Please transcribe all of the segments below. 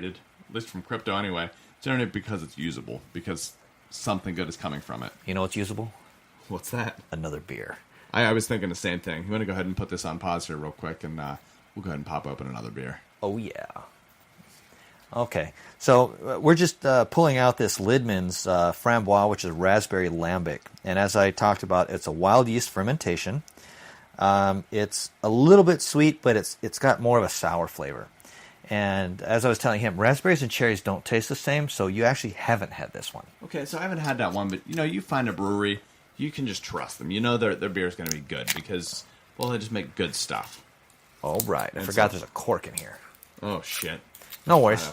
at least from crypto anyway, generally because it's usable, because something good is coming from it. You know what's usable? What's that? Another beer. I was thinking the same thing. You want to go ahead and put this on pause here real quick, and we'll go ahead and pop open another beer. Oh, yeah. Okay, so we're just pulling out this Lidman's Framboise, which is raspberry lambic. And as I talked about, it's a wild yeast fermentation. It's a little bit sweet, but it's got more of a sour flavor. And as I was telling him, raspberries and cherries don't taste the same, so you actually haven't had this one. Okay, so I haven't had that one, but you find a brewery, you can just trust them. You know their beer is going to be good because, well, they just make good stuff. All right, I forgot there's a cork in here. Oh shit! No worries.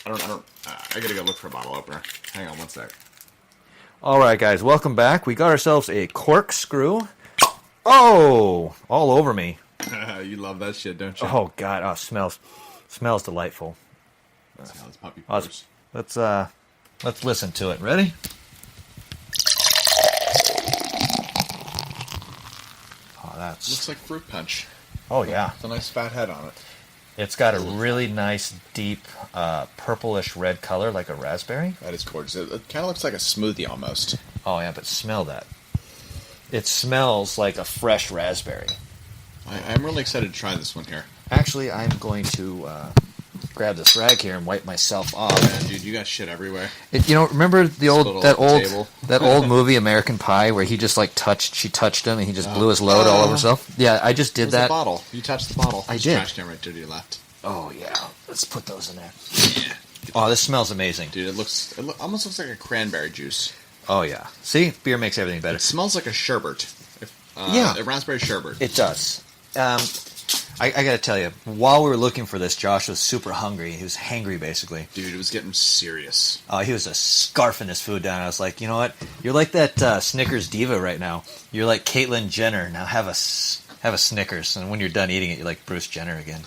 I gotta go look for a bottle opener. Hang on one sec. All right, guys, welcome back. We got ourselves a corkscrew. Oh, all over me. You love that shit, don't you? Oh God! Oh, smells delightful. Let's see how this puppy pours. Let's listen to it. Ready? Oh, that's looks like fruit punch. Oh yeah, it's a nice fat head on it. It's got a really nice, deep, purplish red color, like a raspberry. That is gorgeous. It kind of looks like a smoothie almost. Oh yeah, but smell that. It smells like a fresh raspberry. I'm really excited to try this one here. Actually, I'm going to grab this rag here and wipe myself off. Man, dude, you got shit everywhere. Remember the that old movie American Pie where he just she touched him and he just blew his load all over himself? Yeah, I just did that. The bottle. You touched the bottle. I did. Trash can right to your left. Oh yeah, let's put those in there. Yeah. Oh, this smells amazing, dude. It almost looks like a cranberry juice. Oh yeah. See, beer makes everything better. It smells like a sherbet. A raspberry sherbet. It does. I got to tell you, while we were looking for this, Josh was super hungry. He was hangry, basically. Dude, it was getting serious. He was scarfing his food down. I was like, you know what? You're like that Snickers diva right now. You're like Caitlyn Jenner. Now have a Snickers, and when you're done eating it, you're like Bruce Jenner again.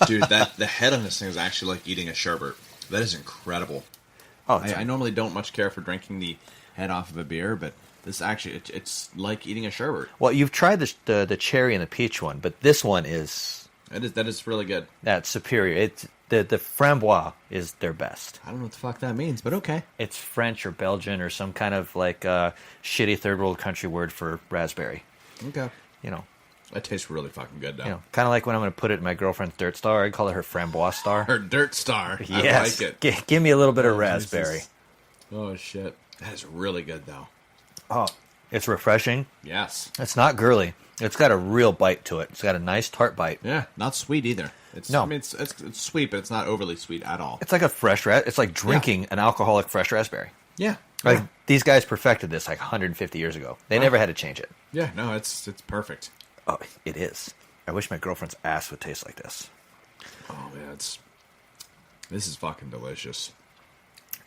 Dude, the head on this thing is actually like eating a sherbet. That is incredible. Oh, I normally don't much care for drinking the head off of a beer, but this actually, it's like eating a sherbet. Well, you've tried the cherry and the peach one, but this one is... That is really good. That's superior. The framboise is their best. I don't know what the fuck that means, but okay. It's French or Belgian or some kind of like shitty third world country word for raspberry. Okay. That tastes really fucking good, though. Kind of like when I'm going to put it in my girlfriend's dirt star. I call it her framboise star. Her dirt star. Yes. I like it. Give me a little bit of raspberry. Jesus. Oh, shit. That is really good, though. Oh, it's refreshing. Yes. It's not girly. It's got a real bite to it. It's got a nice tart bite. Yeah, not sweet either. No. I mean, it's sweet, but it's not overly sweet at all. It's like a fresh it's like drinking an alcoholic fresh raspberry. Yeah. Like these guys perfected this like 150 years ago. They never had to change it. Yeah, no, it's perfect. Oh, it is. I wish my girlfriend's ass would taste like this. Oh, man, this is fucking delicious.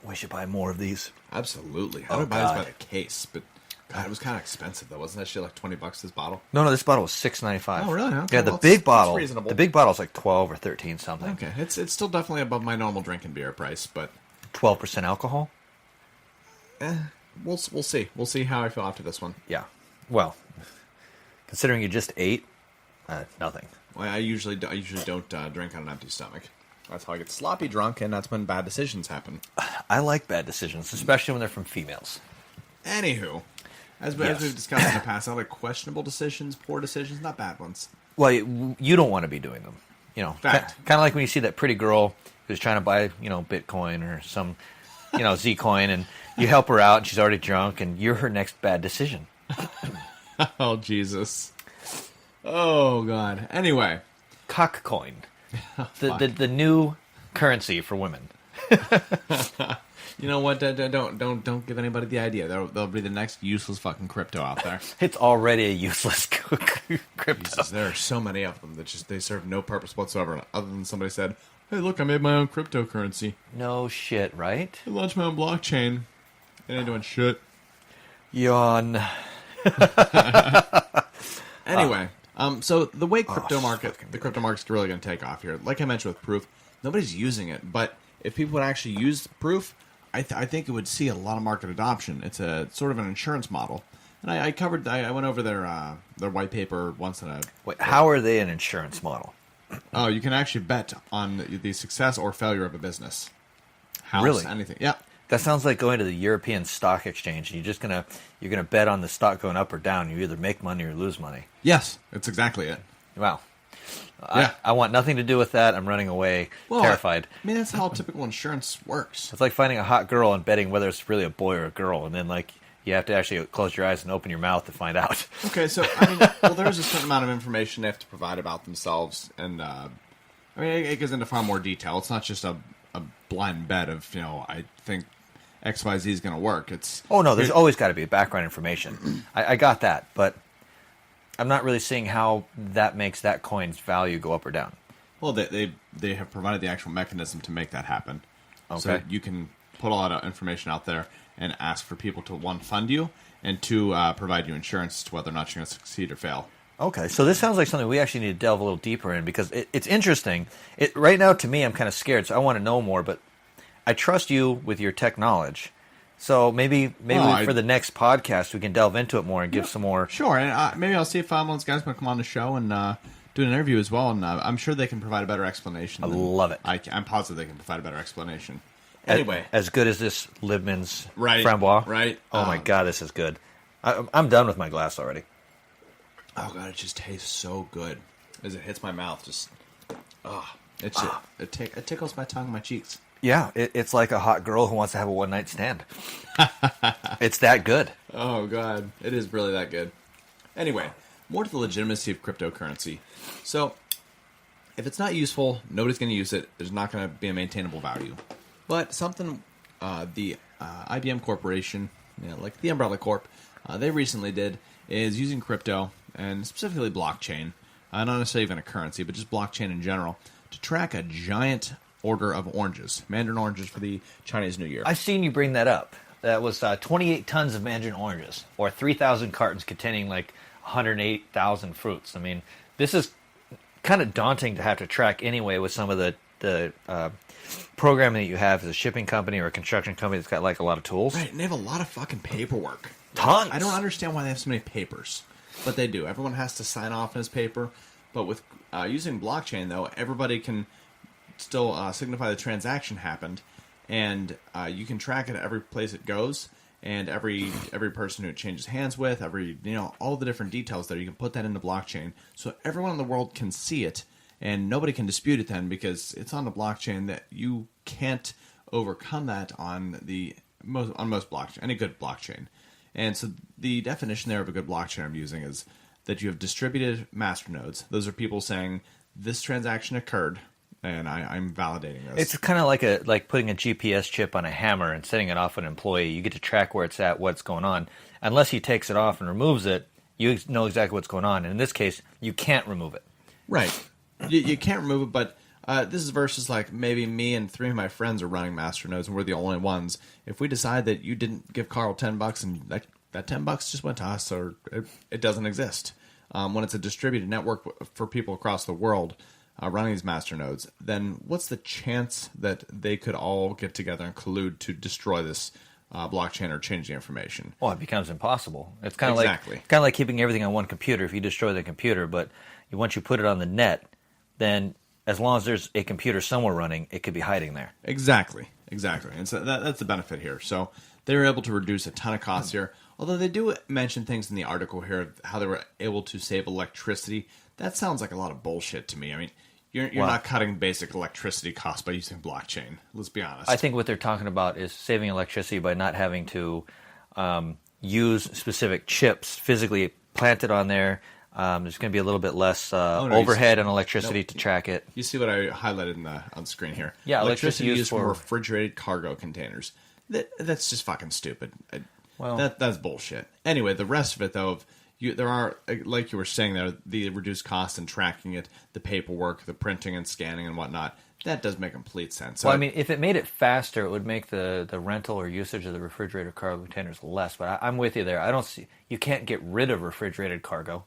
We should buy more of these. Absolutely. I would buy this by the case, but God, it was kind of expensive though. Wasn't that shit like $20 this bottle? No, this bottle was $6.95. Oh, really? Okay. Yeah, the big bottle. The big bottle's like 12 or 13 something. Okay, it's still definitely above my normal drinking beer price, but 12% alcohol. We'll see. We'll see how I feel after this one. Yeah. Well, considering you just ate, nothing. Well, I usually don't drink on an empty stomach. That's how I get sloppy drunk, and that's when bad decisions happen. I like bad decisions, especially when they're from females. Anywho, as we've discussed in the past, I like questionable decisions, poor decisions, not bad ones. Well, you don't want to be doing them. Kind of like when you see that pretty girl who's trying to buy, Bitcoin or some, Zcoin, and you help her out, and she's already drunk, and you're her next bad decision. Oh, Jesus. Oh, God. Anyway. Cockcoin. The new currency for women. You know what? Don't give anybody the idea. They'll be the next useless fucking crypto out there. It's already a useless crypto. Jesus, there are so many of them that they serve no purpose whatsoever, other than somebody said, "Hey, look, I made my own cryptocurrency." No shit, right? I launched my own blockchain. It ain't doing shit. Yawn. Anyway. So the way the crypto market's really going to take off here, like I mentioned with Proof, nobody's using it. But if people would actually use Proof, I think it would see a lot of market adoption. It's a sort of an insurance model, and I went over their white paper once in a. Wait, how are they an insurance model? Oh, you can actually bet on the success or failure of a business. House, Really? anything. Yeah. That sounds like going to the European Stock Exchange. You're gonna bet on the stock going up or down. You either make money or lose money. Yes, that's exactly it. Wow. Yeah. I want nothing to do with that. I'm running away, terrified. I mean, that's how typical insurance works. It's like finding a hot girl and betting whether it's really a boy or a girl, and then you have to actually close your eyes and open your mouth to find out. Okay, so I mean, there's a certain amount of information they have to provide about themselves, and I mean, it goes into far more detail. It's not just a blind bet of I think XYZ is going to work. Oh no, there's always got to be background information. I got that, but I'm not really seeing how that makes that coin's value go up or down. Well, they have provided the actual mechanism to make that happen. Okay. So you can put a lot of information out there and ask for people to, one, fund you, and two, provide you insurance to whether or not you're going to succeed or fail. Okay, so this sounds like something we actually need to delve a little deeper in, because it's interesting. Right now, to me, I'm kind of scared, so I want to know more, but I trust you with your tech knowledge. So maybe for the next podcast, we can delve into it more and give some more... Sure, and maybe I'll see if one of those guys want to come on the show and do an interview as well, and I'm sure they can provide a better explanation. I love it. I'm positive they can provide a better explanation. Anyway. As good as this Libman's right, Framboise? Right. Oh my God, this is good. I'm done with my glass already. Oh God, it just tastes so good. As it hits my mouth, it tickles my tongue and my cheeks. Yeah, it's like a hot girl who wants to have a one-night stand. It's that good. Oh God, it is really that good. Anyway, more to the legitimacy of cryptocurrency. So, if it's not useful, nobody's going to use it. There's not going to be a maintainable value. But something the IBM Corporation, like the Umbrella Corp, they recently did is using crypto, and specifically blockchain, not necessarily even a currency, but just blockchain in general, to track a giant order of oranges, mandarin oranges for the Chinese New Year. I've seen you bring that up. That was 28 tons of mandarin oranges, or 3,000 cartons containing 108,000 fruits. I mean, this is kind of daunting to have to track anyway with some of the programming that you have as a shipping company or a construction company that's got a lot of tools. Right, and they have a lot of fucking paperwork. Tons. I don't understand why they have so many papers, but they do. Everyone has to sign off on his paper. But with using blockchain, though, everybody can still signify the transaction happened, and you can track it at every place it goes, and every person who it changes hands with, all the different details there. You can put that into blockchain, so everyone in the world can see it, and nobody can dispute it then, because it's on the blockchain that you can't overcome that on most blockchain, any good blockchain. And so the definition there of a good blockchain I'm using is that you have distributed masternodes. Those are people saying this transaction occurred, and I'm validating this. It's kind of like putting a GPS chip on a hammer and setting it off an employee. You get to track where it's at, what's going on. Unless he takes it off and removes it, you know exactly what's going on. And in this case, you can't remove it. Right. You can't remove it, but this is versus maybe me and three of my friends are running masternodes and we're the only ones. If we decide that you didn't give Carl $10 and that $10 just went to us, or it doesn't exist. When it's a distributed network for people across the world running these masternodes, then what's the chance that they could all get together and collude to destroy this blockchain or change the information? Well, it becomes impossible. It's kind of exactly. like keeping everything on one computer. If you destroy the computer, but once you put it on the net, then as long as there's a computer somewhere running, it could be hiding there. Exactly. And so that's the benefit here. So they were able to reduce a ton of costs here. Although they do mention things in the article here of how they were able to save electricity. That sounds like a lot of bullshit to me. I mean, you're not cutting basic electricity costs by using blockchain. Let's be honest. I think what they're talking about is saving electricity by not having to use specific chips physically planted on there. There's going to be a little bit less overhead and electricity to track it. You see what I highlighted on the screen here? Yeah, electricity used for refrigerated cargo containers. That's just fucking stupid. That's bullshit. Anyway, the rest of it, though, there are, like you were saying there, the reduced cost in tracking it, the paperwork, the printing and scanning and whatnot. That does make complete sense. Well, I mean, if it made it faster, it would make the rental or usage of the refrigerated cargo containers less. But I'm with you there. I don't see. You can't get rid of refrigerated cargo.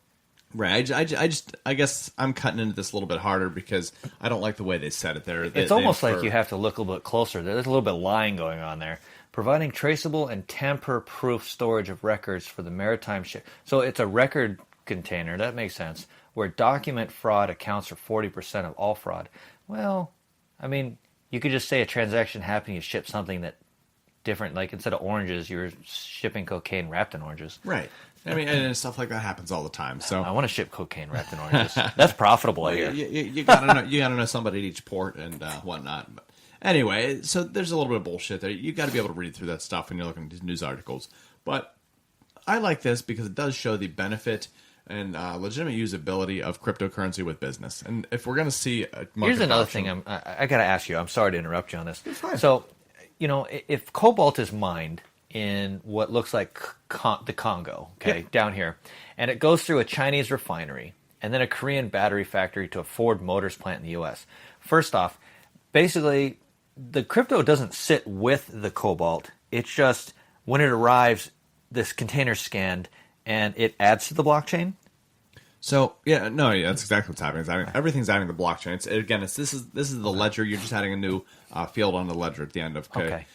Right. I guess I'm cutting into this a little bit harder because I don't like the way they said it there. It's almost like you have to look a little bit closer. There's a little bit of lying going on there. Providing traceable and tamper-proof storage of records for the maritime ship. So it's a record container. That makes sense. where document fraud accounts for 40% of all fraud. Well, I mean, you could just say a transaction happened, you ship something that different, like instead of oranges, you're shipping cocaine wrapped in oranges. Right. I mean, and stuff like that happens all the time. So I want to ship cocaine wrapped in oranges. That's profitable, I hear. You gotta know somebody at each port and whatnot. But anyway, so there's a little bit of bullshit there. You got to be able to read through that stuff when you're looking at news articles. But I like this because it does show the benefit and legitimate usability of cryptocurrency with business. And if we're going to see a here's another thing I got to ask you. I'm sorry to interrupt you on this. So, if cobalt is mined in what looks like the Congo, down here, and it goes through a Chinese refinery and then a Korean battery factory to a Ford Motors plant in the U.S. First off, basically, the crypto doesn't sit with the cobalt. It's just when it arrives, this container's scanned and it adds to the blockchain. So that's exactly what's happening. Everything's adding to the blockchain. This is the ledger. You're just adding a new field on the ledger at the end of. Okay.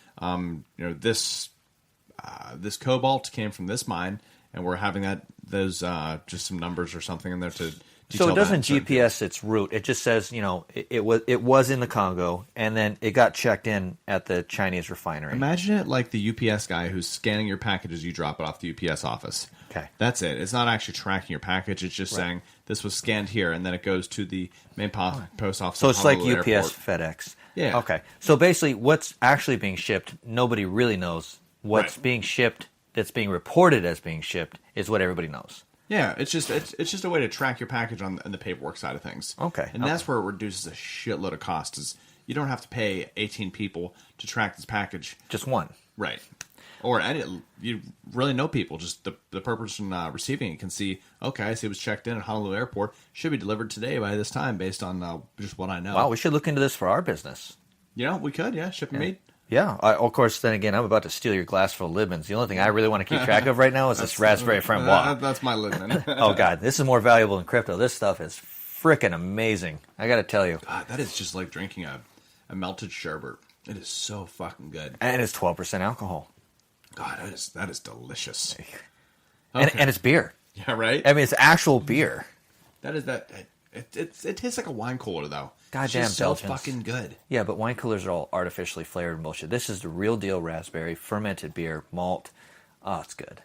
This cobalt came from this mine, and we're having those just some numbers or something in there to. So it doesn't GPS its route. It just says it was in the Congo, and then it got checked in at the Chinese refinery. Imagine it like the UPS guy who's scanning your package as you drop it off the UPS office. Okay, that's it. It's not actually tracking your package. It's just saying this was scanned here, and then it goes to the main post office. So it's like UPS, airport. FedEx. Yeah. Okay. So basically, what's actually being shipped, nobody really knows. What's being shipped, that's being reported as being shipped, is what everybody knows. Yeah, it's just a way to track your package on the paperwork side of things. Okay. And that's where it reduces a shitload of cost. Is you don't have to pay 18 people to track this package. Just one. Right. Or you really know people. Just the person receiving it can see, okay, I see it was checked in at Honolulu Airport. Should be delivered today by this time based on just what I know. Wow, we should look into this for our business. We could, Ship and Mead. Yeah, of course, then again, I'm about to steal your glass full of Lidmans. The only thing I really want to keep track of right now is this raspberry framboise. That's my Lidman. Oh, God, this is more valuable than crypto. This stuff is freaking amazing. I got to tell you. God, that is just like drinking a melted sherbet. It is so fucking good. And it's 12% alcohol. God, that is delicious. Okay. And it's beer. Yeah, right? I mean, it's actual beer. It tastes like a wine cooler, though. Goddamn so Belgians. Fucking good. Yeah, but wine coolers are all artificially flavored and bullshit. This is the real deal raspberry, fermented beer, malt. Oh, it's good.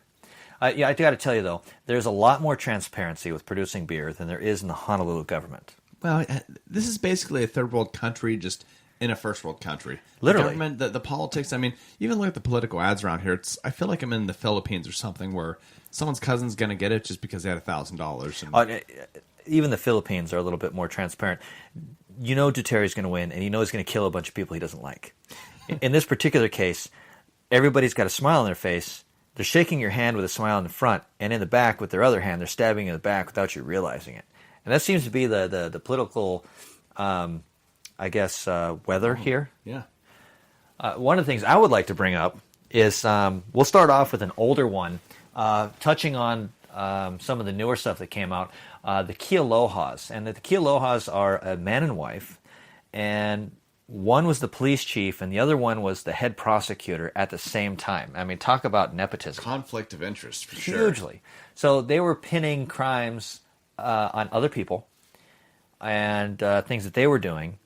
I got to tell you, though, there's a lot more transparency with producing beer than there is in the Honolulu government. Well, this is basically a third world country just in a first world country. Literally. The government, the politics, I mean, even look at the political ads around here. I feel like I'm in the Philippines or something where someone's cousin's going to get it just because they had $1,000. Even the Philippines are a little bit more transparent. Duterte's going to win, and he's going to kill a bunch of people he doesn't like. In this particular case, everybody's got a smile on their face. They're shaking your hand with a smile in the front, and in the back with their other hand, they're stabbing you in the back without you realizing it. And that seems to be the political, weather here. Yeah. One of the things I would like to bring up is we'll start off with an older one, touching on some of the newer stuff that came out. The Kealohas. And the Kealohas are a man and wife, and one was the police chief and the other one was the head prosecutor at the same time. I mean, talk about nepotism. Conflict of interest, for sure. Hugely. So they were pinning crimes on other people and things that they were doing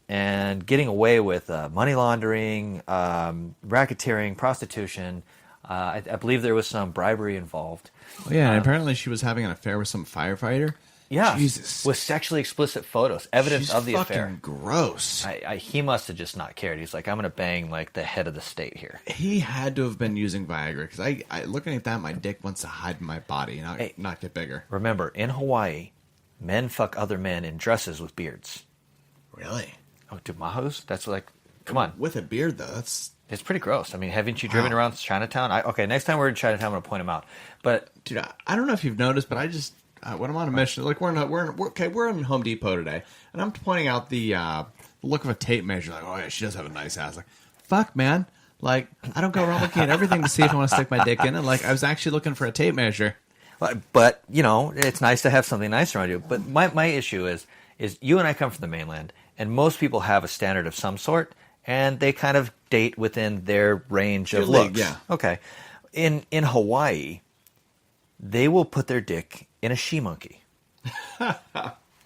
and getting away with money laundering, racketeering, prostitution. I believe there was some bribery involved. Oh, yeah, and apparently she was having an affair with some firefighter. Yeah, Jesus. With sexually explicit photos, evidence of the affair. Fucking gross. He must have just not cared. He's like, I'm going to bang like the head of the state here. He had to have been using Viagra because I looking at that, my dick wants to hide in my body and not get bigger. Remember, in Hawaii, men fuck other men in dresses with beards. Really? Oh, do mahos? That's like, come on. With a beard, though, it's pretty gross. I mean, haven't you driven around Chinatown? Next time we're in Chinatown, I'm going to point them out. But dude, I don't know if you've noticed, but I just when I'm on a mission, like we're in Home Depot today, and I'm pointing out the look of a tape measure. Like, oh yeah, she does have a nice ass. Like, fuck, man. Like, I don't go around looking at everything to see if I want to stick my dick in it. Like, I was actually looking for a tape measure. But it's nice to have something nice around you. But my issue is you and I come from the mainland, and most people have a standard of some sort. And they kind of date within their range of looks. Yeah. Okay. In Hawaii, they will put their dick in a she monkey.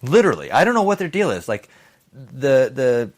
Literally, I don't know what their deal is. Like the